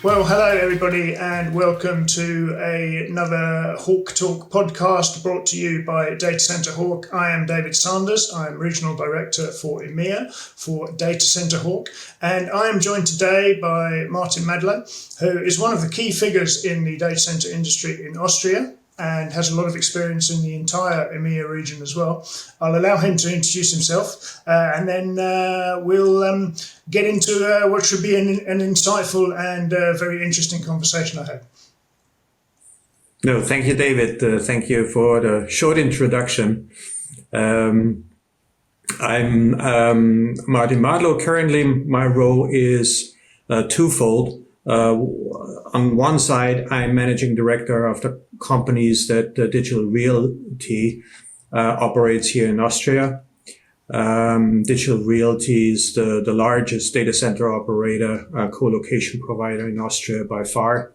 Well, hello everybody and welcome to another Hawk Talk podcast brought to you by datacenterHawk. I am David Sandars. I am Regional Director for EMEA for datacenterHawk, and I am joined today by Martin Madlo, who is one of the key figures in the data center industry in Austria and has a lot of experience in the entire EMEA region as well. I'll allow him to introduce himself and then we'll get into what should be an insightful and very interesting conversation, I hope. No, thank you, David. Thank you for the short introduction. I'm Martin Madlo. Currently, my role is twofold. On one side, I'm managing director of the companies that Digital Realty operates here in Austria. Digital Realty is the largest data center operator, co-location provider in Austria by far.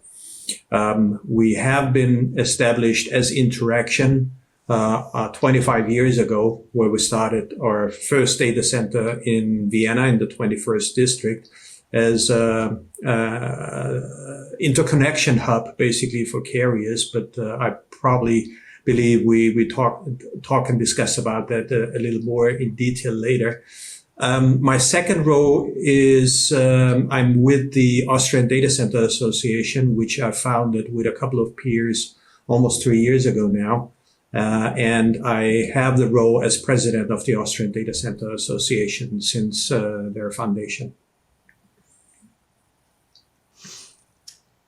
We have been established as Inflection 25 years ago, where we started our first data center in Vienna in the 21st district as interconnection hub, basically for carriers. But I probably believe we talk and discuss about that a little more in detail later. My second role is I'm with the Austrian Data Center Association, which I founded with a couple of peers almost 3 years ago now. And I have the role as president of the Austrian Data Center Association since their foundation.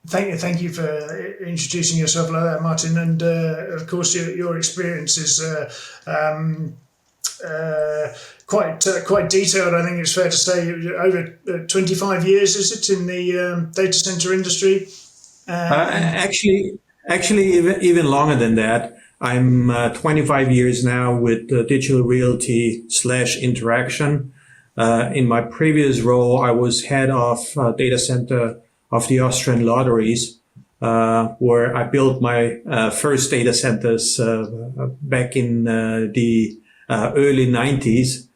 Thank you for introducing yourself like that, Martin. And of course, your experience is quite detailed. I think it's fair to say over 25 years, is it, in the data center industry? Actually, even longer than that. I'm 25 years now with Digital Realty / Interaction. In my previous role, I was head of data center of the Austrian lotteries, where I built my first data centers back in the early 90s.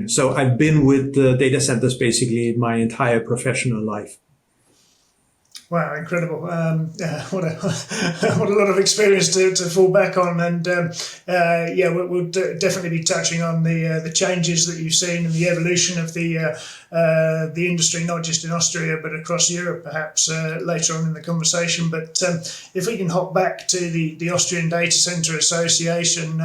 So I've been with data centers basically my entire professional life. Wow, incredible. What a lot of experience to fall back on. And we'll definitely be touching on the changes that you've seen and the evolution of the industry, not just in Austria, but across Europe, perhaps later on in the conversation. But if we can hop back to the Austrian Data Center Association,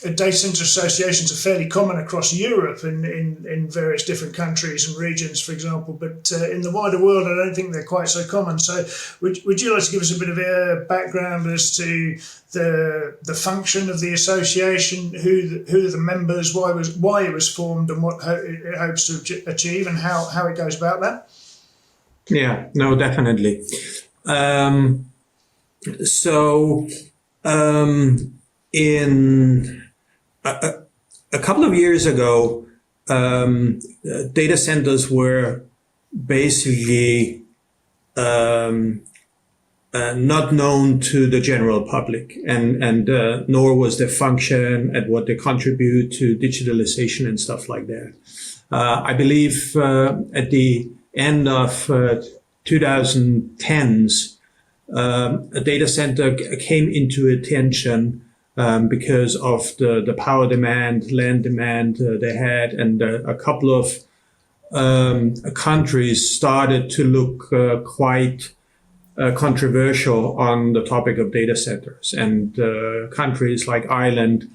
data center associations are fairly common across Europe in various different countries and regions, for example, but in the wider world, I don't think they're quite so common. So would you like to give us a bit of a background as to the function of the association, who are the members, why it was formed, and what it hopes to achieve, and how it goes about that? Yeah, no, definitely. In a couple of years ago, data centers were basically not known to the general public, and nor was their function and what they contribute to digitalization and stuff like that. I believe at the end of 2010s, a data center came into attention because of the power demand, land demand they had, and a couple of countries started to look quite controversial on the topic of data centers. And countries like Ireland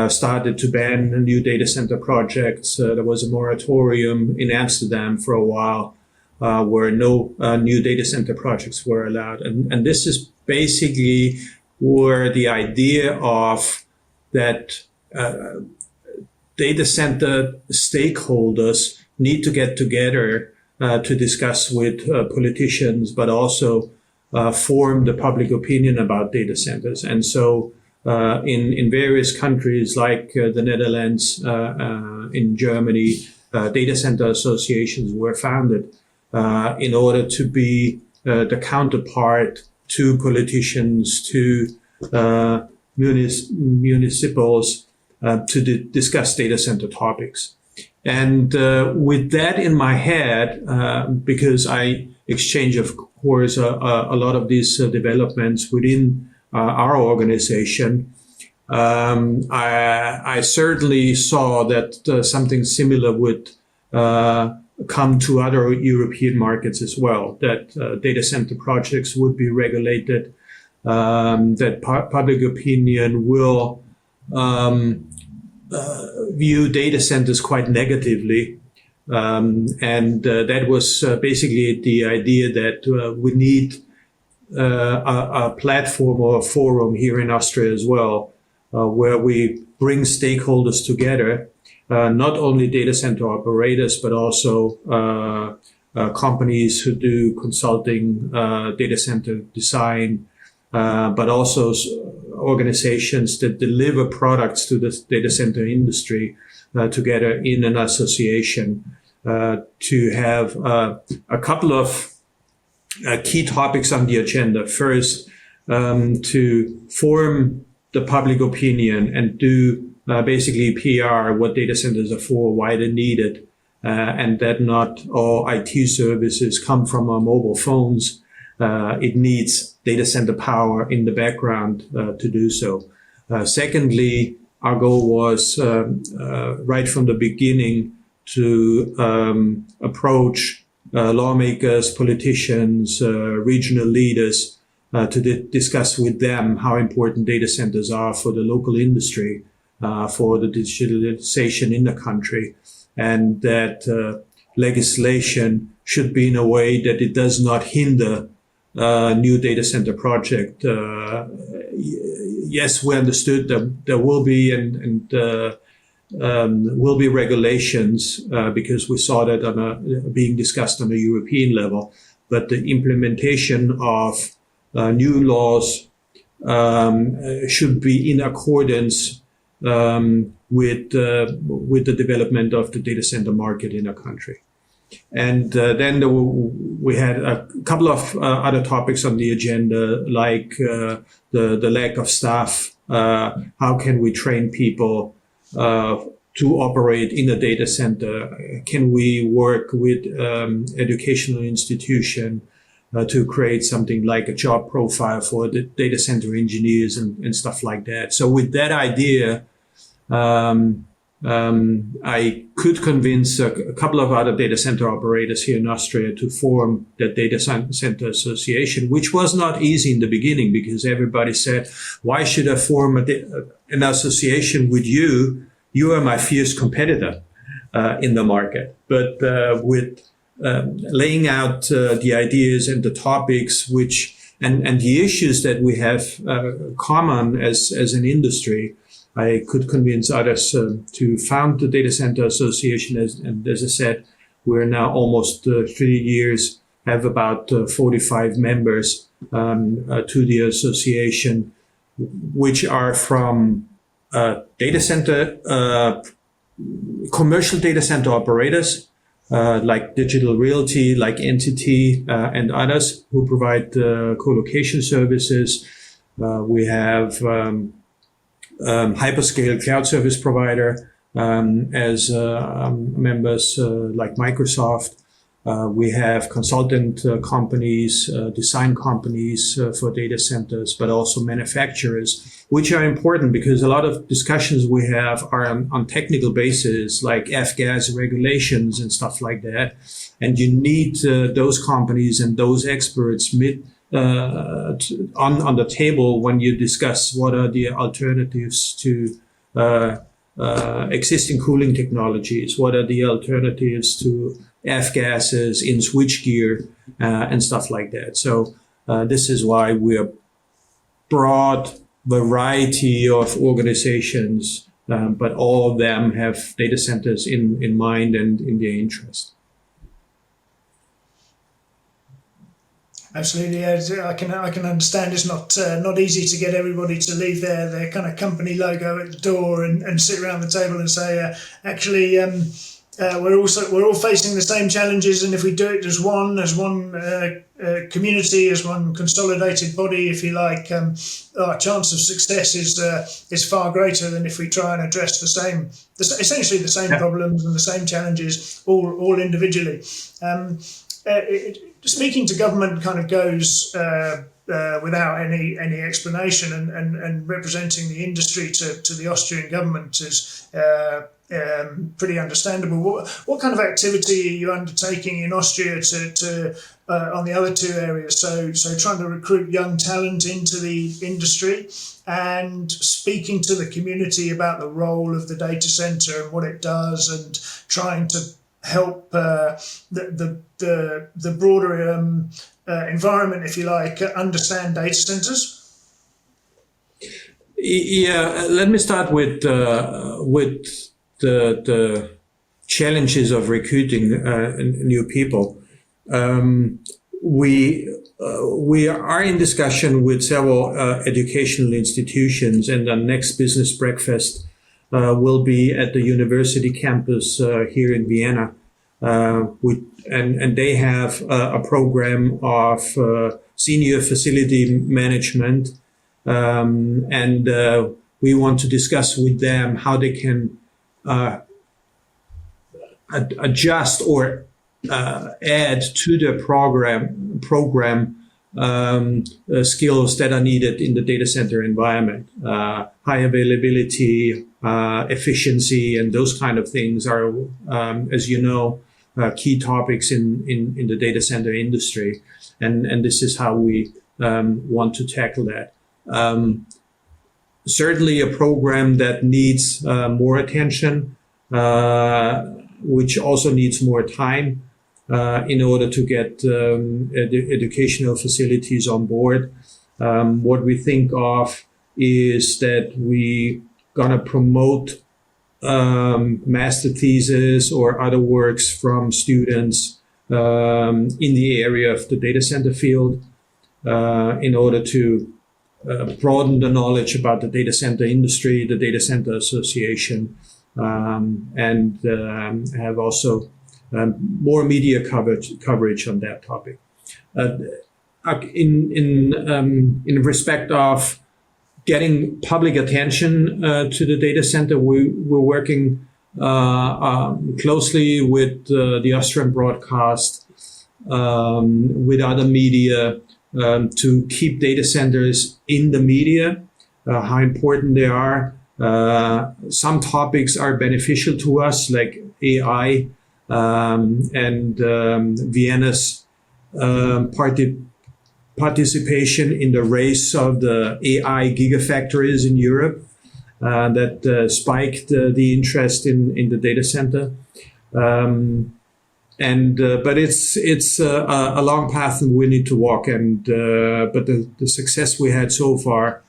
started to ban new data center projects. There was a moratorium in Amsterdam for a while where no new data center projects were allowed. And this is basically where the idea of that data center stakeholders need to get together to discuss with politicians, but also form the public opinion about data centers. And so in various countries like the Netherlands, in Germany, data center associations were founded in order to be the counterpart to politicians, to municipals, to discuss data center topics. And with that in my head, because I exchange, of course, a lot of these developments within our organization, I certainly saw that something similar would come to other European markets as well, that data center projects would be regulated, that public opinion will view data centers quite negatively. And that was basically the idea that we need a platform or a forum here in Austria as well, where we bring stakeholders together, not only data center operators, but also companies who do consulting, data center design, but also organizations that deliver products to the data center industry together in an association to have a couple of key topics on the agenda. First, to form the public opinion and do basically PR, what data centers are for, why they're needed, and that not all IT services come from our mobile phones. It needs data center power in the background to do so. Secondly, our goal was right from the beginning to approach lawmakers, politicians, regional leaders to discuss with them how important data centers are for the local industry, for the digitalization in the country, and that legislation should be in a way that it does not hinder new data center project. Yes, we understood that there will be will be regulations because we saw that being discussed on a European level, but the implementation of new laws should be in accordance with the development of the data center market in a country. And then we had a couple of other topics on the agenda, like the lack of staff. How can we train people to operate in a data center? Can we work with educational institution to create something like a job profile for the data center engineers and stuff like that? So with that idea, I could convince a couple of other data center operators here in Austria to form the Data Center Association, which was not easy in the beginning because everybody said, why should I form an association with you? You are my fierce competitor in the market. But with laying out the ideas and the topics and the issues that we have common as an industry, I could convince others to found the Data Center Association. And as I said, we're now almost 3 years, have about 45 members to the association, which are from data center, commercial data center operators, like Digital Realty, like Entity, and others who provide co-location services. We have Hyperscale cloud service provider as members like Microsoft. We have consultant companies, design companies for data centers, but also manufacturers, which are important because a lot of discussions we have are on technical basis, like F-gas regulations and stuff like that. And you need those companies and those experts on the table when you discuss what are the alternatives to existing cooling technologies, what are the alternatives to F-gases in switchgear and stuff like that. So this is why we are broad variety of organizations, but all of them have data centers in mind and in their interest. Absolutely, I can understand it's not easy to get everybody to leave their kind of company logo at the door and sit around the table and say, we're all facing the same challenges, and if we do it as one community, as one consolidated body, if you like, our chance of success is far greater than if we try and address essentially the same problems and the same challenges all individually. Speaking to government kind of goes without any explanation, and representing the industry to the Austrian government is pretty understandable. What kind of activity are you undertaking in Austria to on the other two areas? So trying to recruit young talent into the industry, and speaking to the community about the role of the data center and what it does, and trying to help the broader environment, if you like, understand data centers. Yeah, let me start with the challenges of recruiting new people. We are in discussion with several educational institutions, and the next business breakfast will be at the university campus here in Vienna. And they have a program of senior facility management, and we want to discuss with them how they can adjust or add to the program skills that are needed in the data center environment. High availability, efficiency, and those kind of things are, as you know, key topics in the data center industry. And this is how we want to tackle that. Certainly a program that needs more attention, which also needs more time in order to get educational facilities on board. What we think of is that we gonna promote master thesis or other works from students in the area of the data center field in order to broaden the knowledge about the data center industry, the data center association, and have also more media coverage on that topic. In respect of getting public attention to the data center, we're working closely with the Austrian broadcast, with other media, to keep data centers in the media, how important they are. Some topics are beneficial to us, like AI, and Vienna's participation in the race of the AI gigafactories in Europe that spiked the interest in the data center. But it's a long path and we need to walk. But the success we had so far,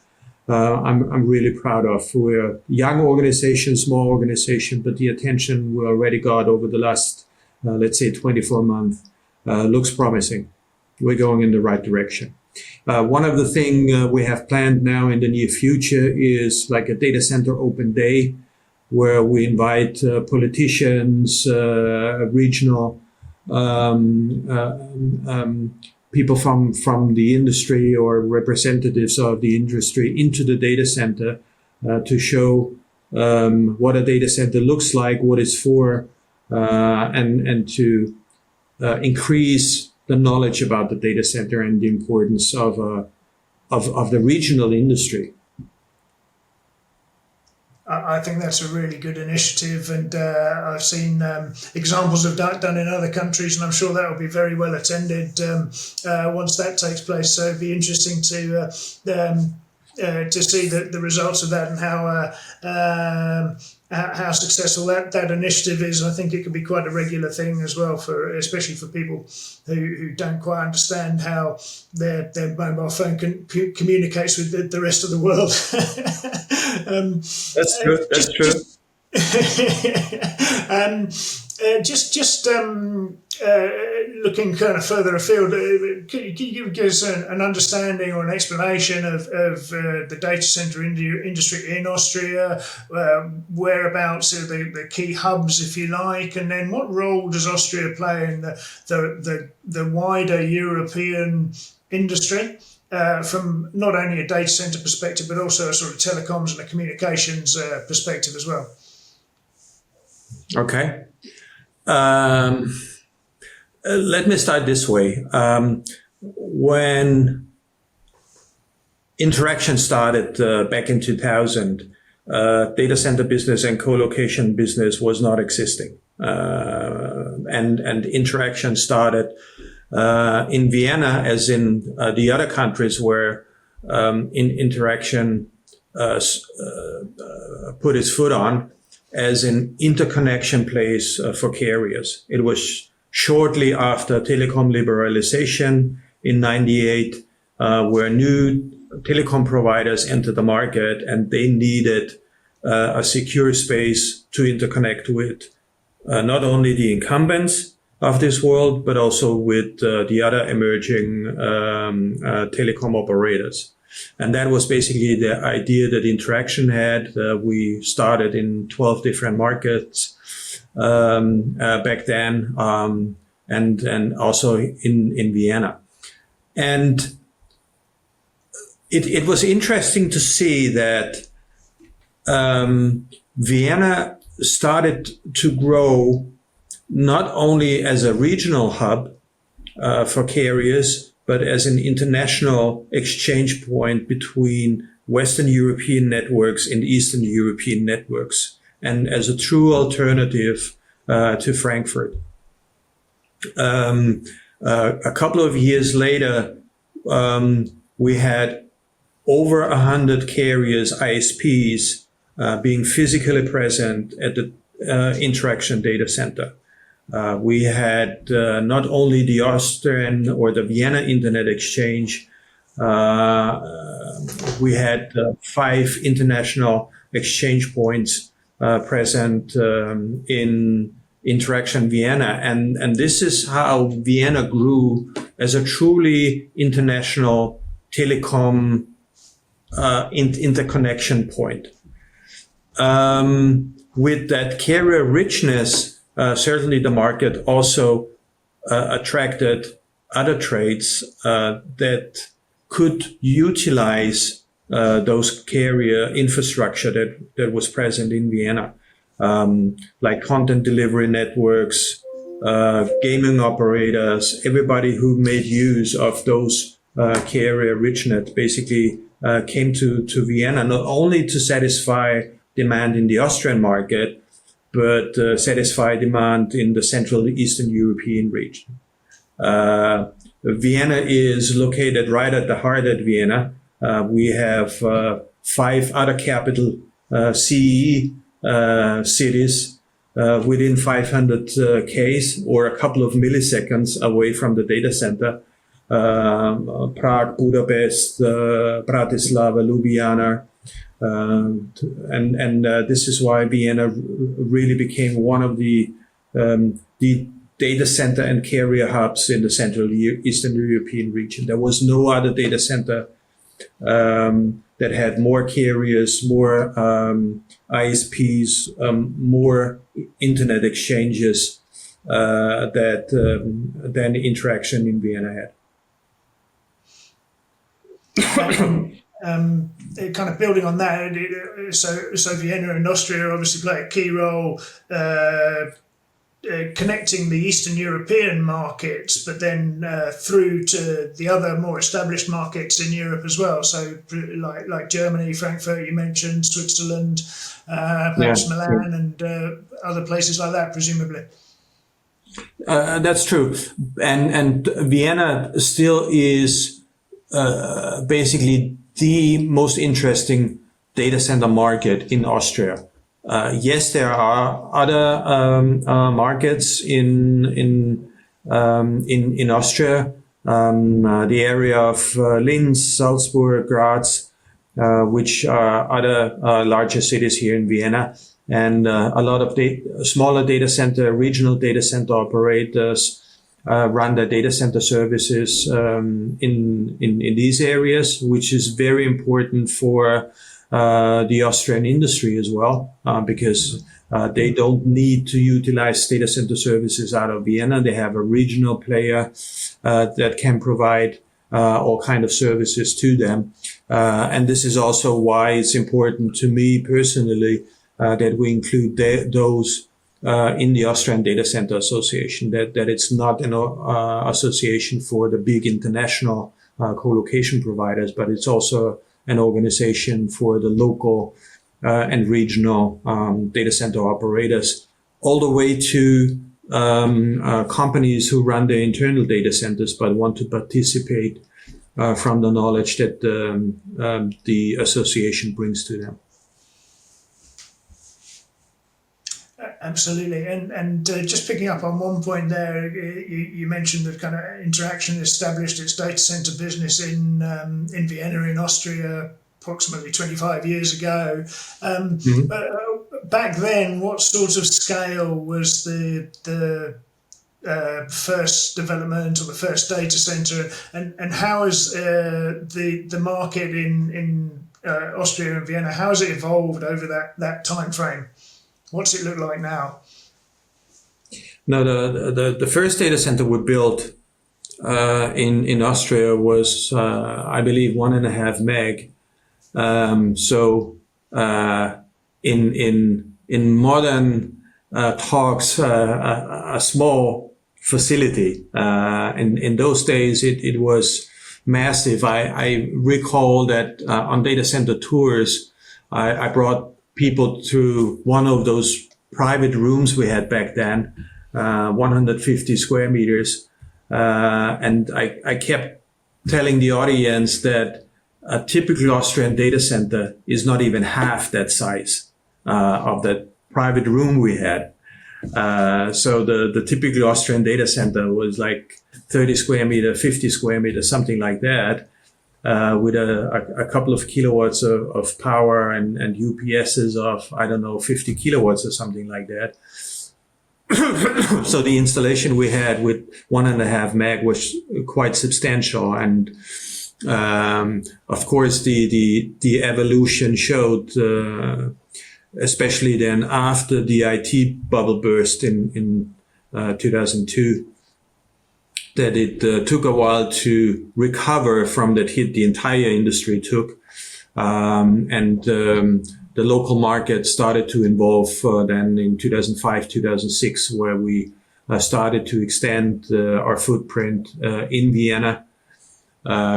I'm really proud of. We're a young organization, small organization, but the attention we already got over the last, let's say, 24 months looks promising. We're going in the right direction. One of the things we have planned now in the near future is like a data center open day, where we invite politicians, regional people from the industry or representatives of the industry into the data center to show what a data center looks like, what it's for, and to increase the knowledge about the data center and the importance of the regional industry. I think that's a really good initiative, and I've seen examples of that done in other countries, and I'm sure that will be very well attended once that takes place. So it'd be interesting to see the results of that and how successful that initiative is. I think it could be quite a regular thing as well, especially for people who don't quite understand how their mobile phone communicates with the rest of the world. That's true. That's true. looking kind of further afield, can you give us an understanding or an explanation of the data center industry in Austria, whereabouts are the key hubs, if you like, and then what role does Austria play in the wider European industry? From not only a data center perspective, but also a sort of telecoms and a communications perspective as well. Okay. Let me start this way. When Interaction started back in 2000, data center business and co-location business was not existing. And Interaction started in Vienna, as in the other countries where Interaction put its foot on, as an interconnection place for carriers. It was shortly after telecom liberalization in 98, where new telecom providers entered the market, and they needed a secure space to interconnect with not only the incumbents of this world, but also with the other emerging telecom operators. And that was basically the idea that Interaction had. We started in 12 different markets back then, and also in Vienna. And it was interesting to see that Vienna started to grow not only as a regional hub for carriers, but as an international exchange point between Western European networks and Eastern European networks, and as a true alternative to Frankfurt. A couple of years later, we had over 100 carriers, ISPs, being physically present at the Interaction data center. We had not only the Austrian or the Vienna Internet Exchange, we had 5 international exchange points present in Interaction Vienna. And this is how Vienna grew as a truly international telecom interconnection point. With that carrier richness, certainly the market also attracted other trades that could utilize those carrier infrastructure that was present in Vienna, like content delivery networks, gaming operators, everybody who made use of those carrier richnet basically came to Vienna, not only to satisfy demand in the Austrian market, but satisfy demand in the Central Eastern European region. Vienna is located right at the heart of Vienna. We have 5 other capital CE cities within 500 Ks or a couple of milliseconds away from the data center. Prague, Budapest, Bratislava, Ljubljana. And this is why Vienna really became one of the data center and carrier hubs in the Central Eastern European region. There was no other data center that had more carriers, more ISPs, more internet exchanges than Interaction in Vienna had. Kind of building on that, so Vienna and Austria obviously play a key role connecting the Eastern European markets, but then through to the other more established markets in Europe as well. So like Germany, Frankfurt, you mentioned, Switzerland, perhaps Milan, and other places like that, presumably. That's true, and Vienna still is basically the most interesting data center market in Austria. Yes, there are other markets in Austria, the area of Linz, Salzburg, Graz, which are other larger cities here in Vienna, and a lot of smaller data center, regional data center operators run their data center services in these areas, which is very important for the Austrian industry as well, because they don't need to utilize data center services out of Vienna. They have a regional player that can provide all kind of services to them. And this is also why it's important to me personally that we include those in the Austrian Data Center Association, that it's not an association for the big international co-location providers, but it's also an organization for the local and regional data center operators, all the way to companies who run their internal data centers but want to participate from the knowledge that the association brings to them. Absolutely, and just picking up on one point there, you mentioned that kind of Interaction established its data center business in Vienna in Austria approximately 25 years ago. Back then, what sort of scale was the first development or the first data center, and how has the market in Austria and Vienna, how has it evolved over that time frame? What's it look like now? No, the first data center we built in Austria was, I believe, 1.5 meg. So in modern talks, a small facility. In those days, it was massive. I recall that on data center tours, I brought people to one of those private rooms we had back then, 150 square meters. And I kept telling the audience that a typical Austrian data center is not even half that size of that private room we had. So the typical Austrian data center was like 30 square meter, 50 square meter, something like that. With a couple of kilowatts of power and UPSs of, 50 kilowatts or something like that. So the installation we had with 1.5 meg was quite substantial. And of course, the evolution showed, especially then after the IT bubble burst in 2002, that it took a while to recover from that hit the entire industry took. And the local market started to evolve then in 2005, 2006, where we started to extend our footprint in Vienna,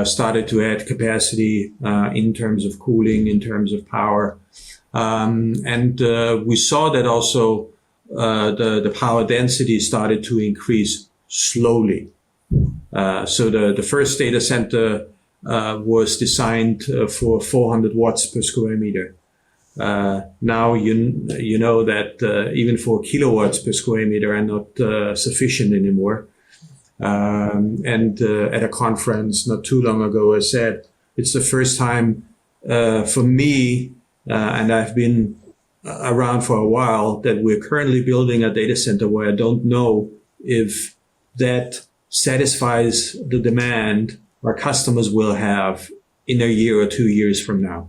started to add capacity in terms of cooling, in terms of power. And we saw that also the power density started to increase slowly. So the first data center was designed for 400 watts per square meter. Now you know that even 4 kilowatts per square meter are not sufficient anymore. And at a conference not too long ago, I said it's the first time for me, and I've been around for a while, that we're currently building a data center where I don't know if that satisfies the demand our customers will have in a year or 2 years from now.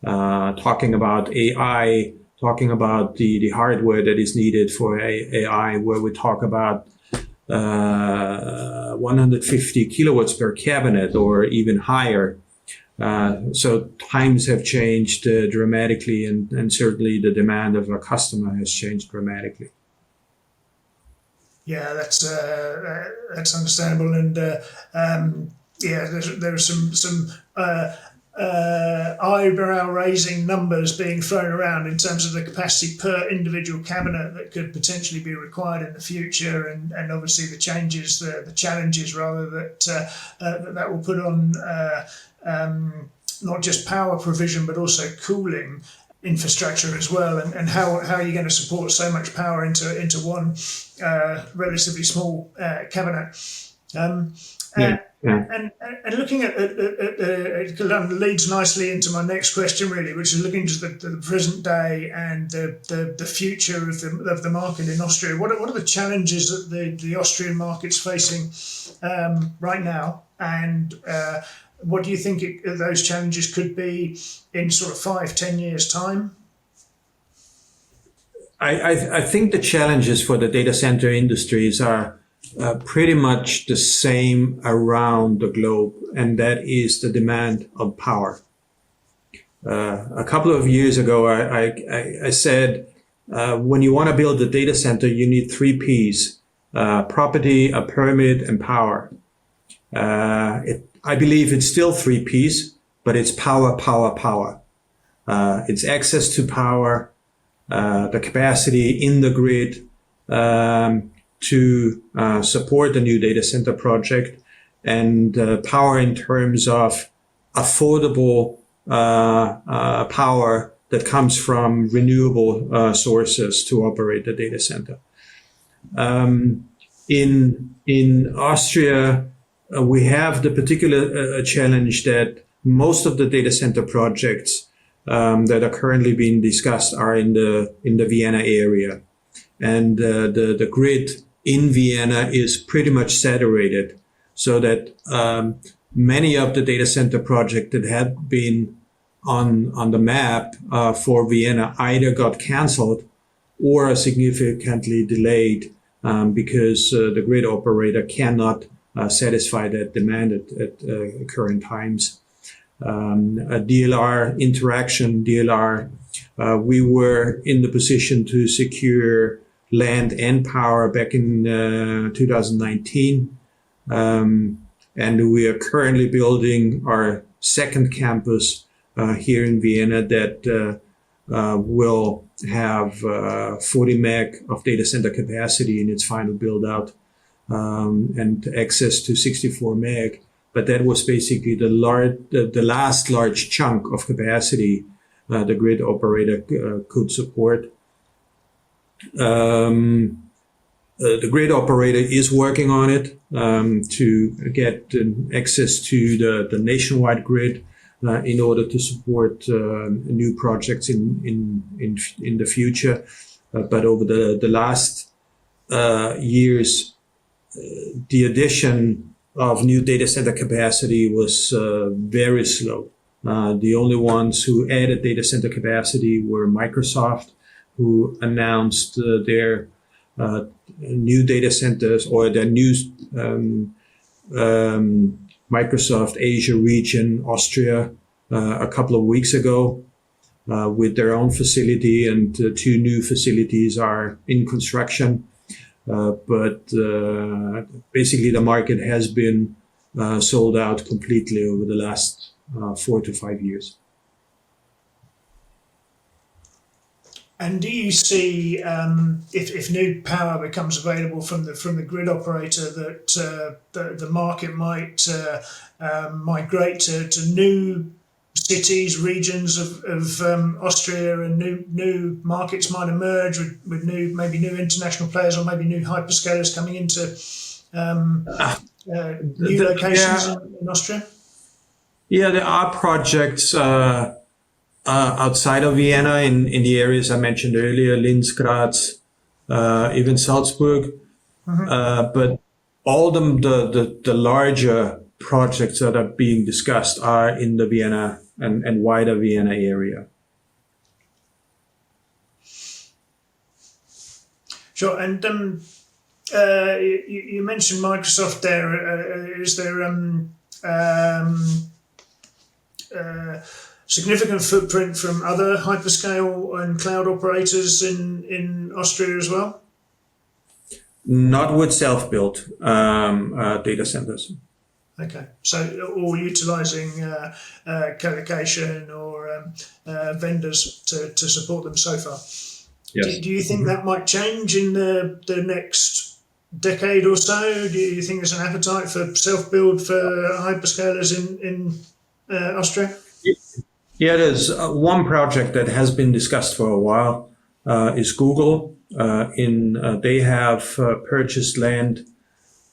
Talking about AI, talking about the hardware that is needed for AI, where we talk about 150 kilowatts per cabinet or even higher. So times have changed dramatically, and certainly the demand of our customer has changed dramatically. Yeah, that's understandable, and there's some eyebrow-raising numbers being thrown around in terms of the capacity per individual cabinet that could potentially be required in the future, and obviously the changes, the challenges rather that will put on not just power provision but also cooling infrastructure as well, and how are you going to support so much power into one relatively small cabinet? Yeah. Yeah. And looking at it leads nicely into my next question, really, which is looking to the present day and the future of the market in Austria. What are the challenges that the Austrian market's facing right now, and what do you think those challenges could be in sort of 5-10 years' time? I think the challenges for the data center industries are pretty much the same around the globe, and that is the demand of power. A couple of years ago, I said, when you want to build a data center, you need 3 Ps, property, a permit, and power. I believe it's still 3 Ps, but it's power, power, power. It's access to power, the capacity in the grid, to support the new data center project, and power in terms of affordable power that comes from renewable sources to operate the data center. In Austria, we have the particular challenge that most of the data center projects that are currently being discussed are in the Vienna area, and the grid in Vienna is pretty much saturated, so that many of the data center projects that had been on the map for Vienna either got cancelled or are significantly delayed because the grid operator cannot satisfy that demand at current times. DLR interaction, we were in the position to secure land and power back in 2019. And we are currently building our second campus here in Vienna that will have 40 meg of data center capacity in its final build out, and access to 64 meg. But that was basically the last large chunk of capacity the grid operator could support. The grid operator is working on it to get access to the nationwide grid in order to support new projects in the future. But over the last years, the addition of new data center capacity was very slow. The only ones who added data center capacity were Microsoft, who announced their new data centers, or their new Microsoft Asia region, Austria, a couple of weeks ago, with their own facility, and 2 new facilities are in construction. But basically the market has been sold out completely over the last 4 to 5 years. And do you see, if new power becomes available from the grid operator, that the market might migrate to new cities, regions of Austria, and new markets might emerge with maybe new international players, or maybe new hyperscalers coming into new locations in Austria? Yeah, there are projects outside of Vienna in the areas I mentioned earlier, Linz, Graz, even Salzburg. But all the larger projects that are being discussed are in the Vienna and wider Vienna area. Sure. And you mentioned Microsoft there. Is there significant footprint from other hyperscale and cloud operators in Austria as well? Not with self-built data centers. Okay, so all utilising colocation or vendors to support them so far. Yes. Do you think that might change in the next decade or so? Do you think there's an appetite for self-build for hyperscalers in Austria? Yeah, there's one project that has been discussed for a while, is Google. They have purchased land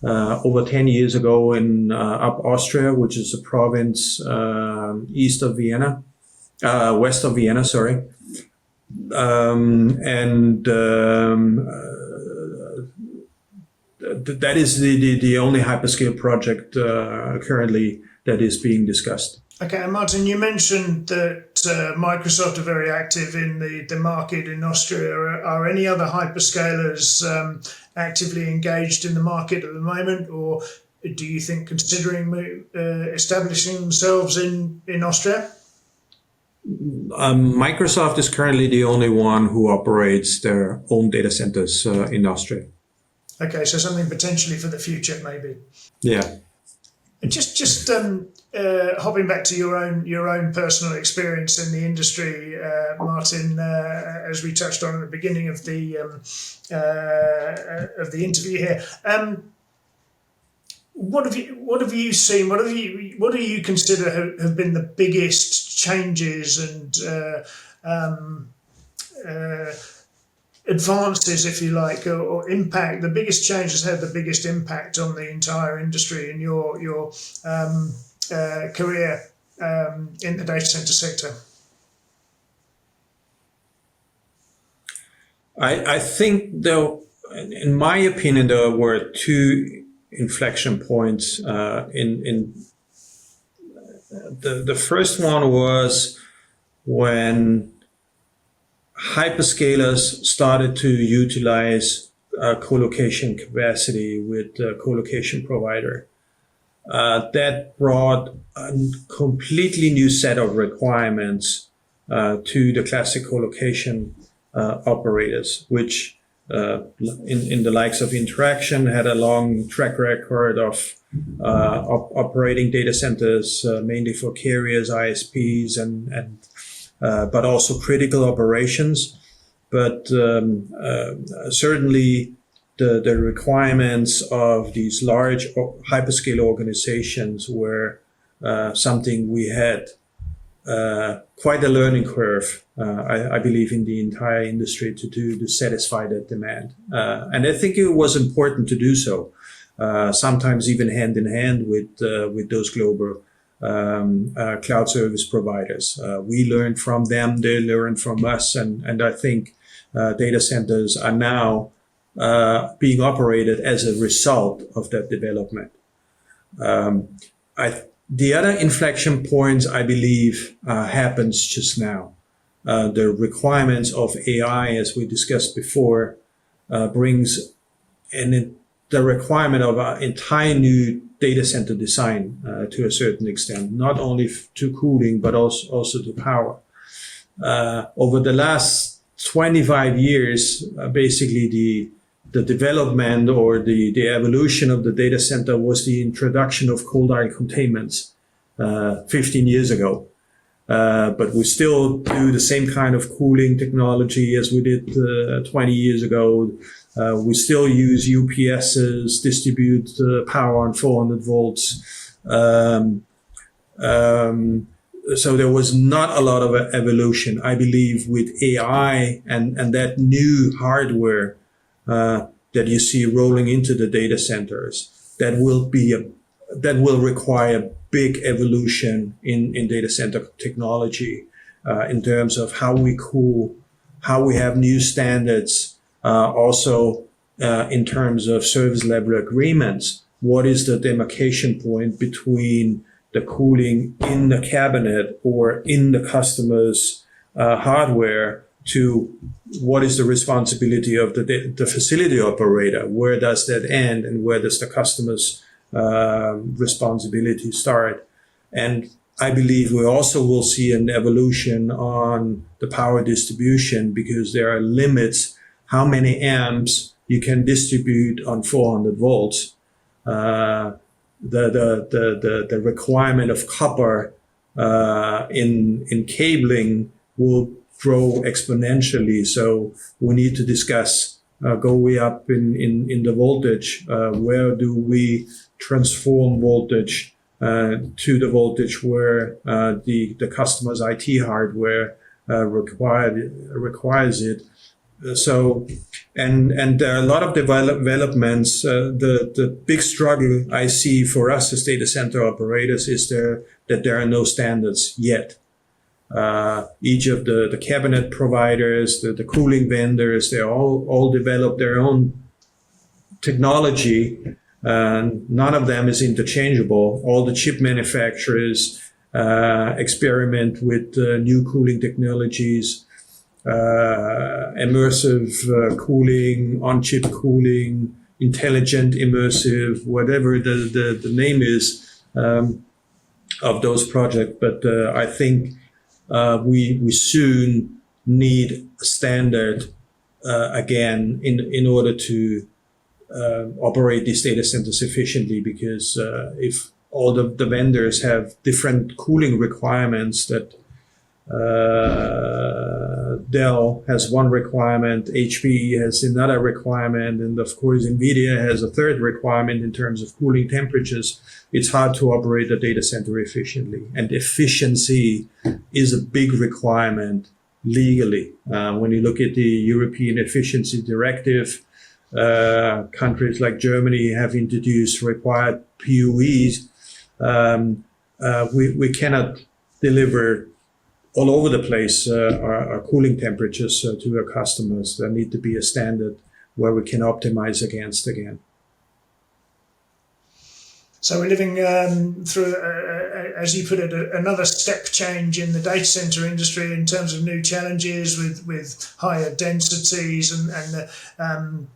over 10 years ago in up Austria, which is a province west of Vienna, sorry. That is the only hyperscale project currently that is being discussed. Okay, and Martin, you mentioned that Microsoft are very active in the market in Austria. Are any other hyperscalers actively engaged in the market at the moment, or do you think considering establishing themselves in Austria? Microsoft is currently the only one who operates their own data centers in Austria. Okay, so something potentially for the future, maybe. Yeah. Just hopping back to your own personal experience in the industry, Martin, as we touched on at the beginning of the interview here. What have you seen? What do you consider have been the biggest changes and advances, if you like, or impact? The biggest changes had the biggest impact on the entire industry in your career in the data center sector? I think, though, in my opinion, there were two inflection points. The first one was when hyperscalers started to utilize co-location capacity with a co-location provider. That brought a completely new set of requirements to the classic co-location operators, which in the likes of Interaction had a long track record of operating data centers, mainly for carriers, ISPs, and but also critical operations. But certainly the requirements of these large hyperscale organizations were something we had quite a learning curve, I believe, in the entire industry to satisfy that demand. And I think it was important to do so, sometimes even hand in hand with those global cloud service providers. We learned from them, they learned from us, and I think data centers are now being operated as a result of that development. The other inflection points, I believe, happens just now. The requirements of AI, as we discussed before, brings in the requirement of an entire new data center design to a certain extent, not only to cooling, but also to power. Over the last 25 years, basically the development or the evolution of the data center was the introduction of cold ion containments 15 years ago. But we still do the same kind of cooling technology as we did 20 years ago. We still use UPSs, distribute power on 400 volts. So there was not a lot of evolution. I believe with AI and that new hardware that you see rolling into the data centers, that will require big evolution in data center technology in terms of how we cool, how we have new standards, also in terms of service level agreements. What is the demarcation point between the cooling in the cabinet or in the customer's hardware to what is the responsibility of the facility operator? Where does that end and where does the customer's responsibility start? And I believe we also will see an evolution on the power distribution, because there are limits how many amps you can distribute on 400 volts. The requirement of copper in cabling will grow exponentially. So we need to discuss, go way up in the voltage, where do we transform voltage to the voltage where the customer's IT hardware requires it. And there are a lot of developments. The big struggle I see for us as data center operators is that there are no standards yet. Each of the cabinet providers, the cooling vendors, they all develop their own technology. None of them is interchangeable. All the chip manufacturers experiment with new cooling technologies, immersive cooling, on-chip cooling, intelligent immersive, whatever the name is of those projects. But I think we soon need a standard again in order to operate these data centers efficiently, because if all the vendors have different cooling requirements, that Dell has one requirement, HP has another requirement, and of course NVIDIA has a third requirement in terms of cooling temperatures, it's hard to operate a data center efficiently. And efficiency is a big requirement legally. When you look at the European Efficiency Directive, countries like Germany have introduced required PUEs. We cannot deliver all over the place our cooling temperatures to our customers. There need to be a standard where we can optimize against again. So we're living through, as you put it, another step change in the data center industry in terms of new challenges with higher densities and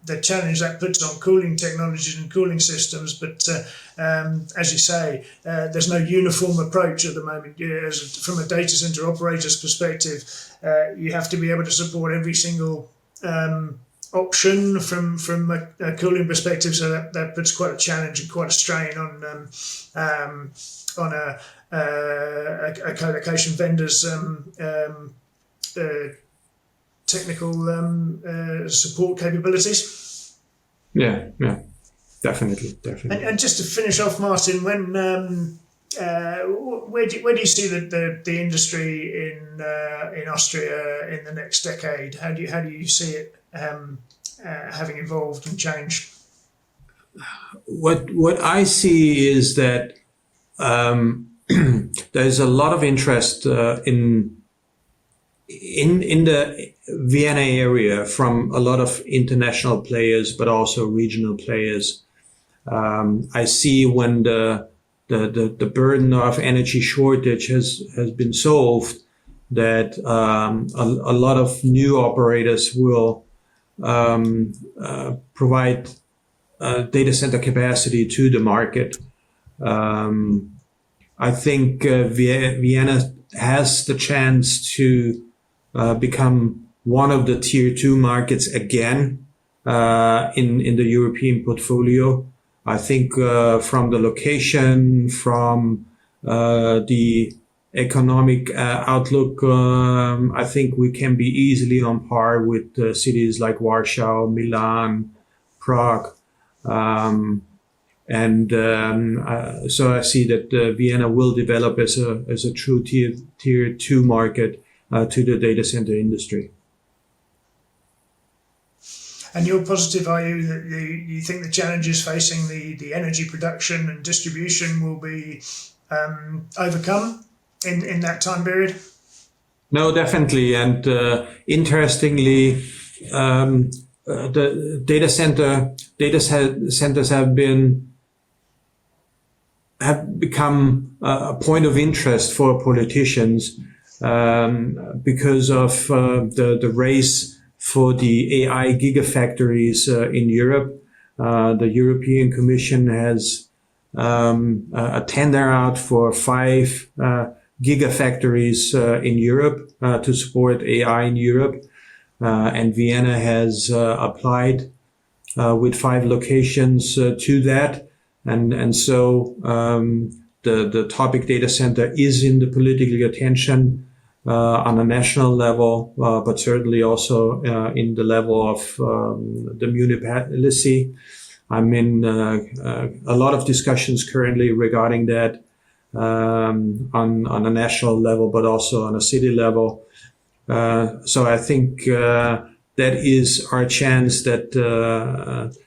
the challenge that puts on cooling technologies and cooling systems. But as you say, there's no uniform approach at the moment. From a data center operator's perspective, you have to be able to support every single option from a cooling perspective, so that puts quite a challenge and quite a strain on a co-location vendor's technical support capabilities. Yeah, definitely. And just to finish off, Martin, when where do you see the industry in Austria in the next decade? How do you see it having evolved and changed? What I see is that there's a lot of interest in the Vienna area from a lot of international players, but also regional players. I see when the burden of energy shortage has been solved, that a lot of new operators will provide data center capacity to the market. I think Vienna has the chance to become one of the tier 2 markets again in the European portfolio. I think from the location, from the economic outlook, I think we can be easily on par with cities like Warsaw, Milan, Prague. So I see that Vienna will develop as a true tier 2 market to the data center industry. And you're positive, are you, that you think the challenges facing the energy production and distribution will be overcome in that time period? No, definitely. And interestingly, the data centers have become a point of interest for politicians because of the race for the AI gigafactories in Europe. The European Commission has a tender out for 5 gigafactories in Europe to support AI in Europe. And Vienna has applied with 5 locations to that. And so the topic data center is in the political attention on a national level, but certainly also in the level of the municipality. I'm in a lot of discussions currently regarding that on a national level, but also on a city level. So I think that is our chance that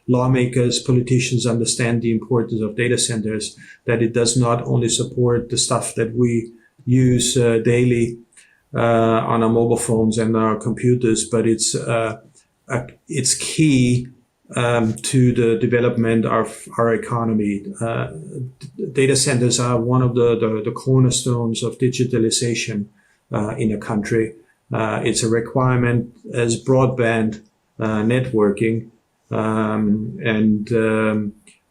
lawmakers, politicians understand the importance of data centers, that it does not only support the stuff that we use daily on our mobile phones and our computers, but it's key to the development of our economy. Data centers are one of the cornerstones of digitalization in a country. It's a requirement as broadband networking,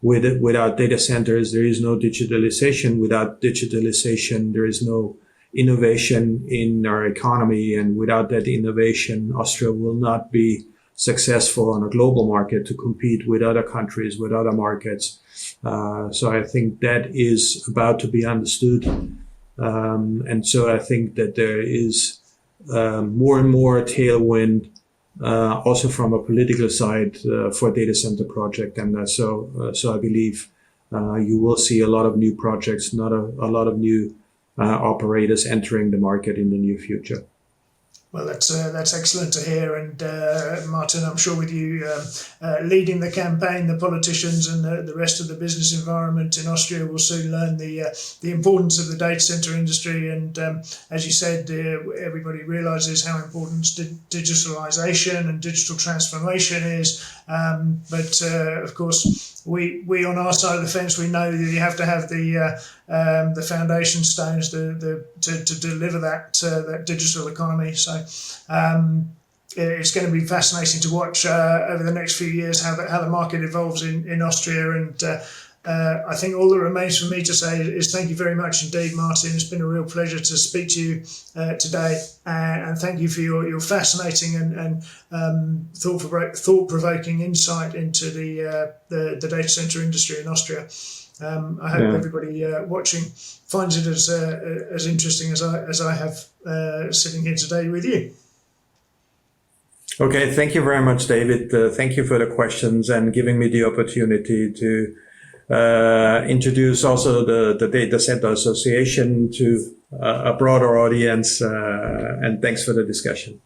without data centers, there is no digitalization. Without digitalization, there is no innovation in our economy, and without that innovation, Austria will not be successful on a global market to compete with other countries, with other markets. So I think that is about to be understood. And so I think that there is more and more tailwind, also from a political side, for data center project. And so I believe you will see a lot of new projects, not a lot of new operators entering the market in the near future. Well, that's excellent to hear. And Martin, I'm sure with you leading the campaign, the politicians and the rest of the business environment in Austria will soon learn the importance of the data center industry. And as you said, everybody realizes how important digitalization and digital transformation is. But of course, we on our side of the fence, we know that you have to have the foundation stones to deliver that digital economy. So it's going to be fascinating to watch over the next few years how the market evolves in Austria. And I think all that remains for me to say is thank you very much indeed, Martin. It's been a real pleasure to speak to you today, and thank you for your fascinating and thought-provoking insight into the data center industry in Austria. I hope everybody watching finds it as interesting as I have sitting here today with you. Okay, thank you very much, David. Thank you for the questions and giving me the opportunity to introduce also the Data Center Association to a broader audience. And thanks for the discussion.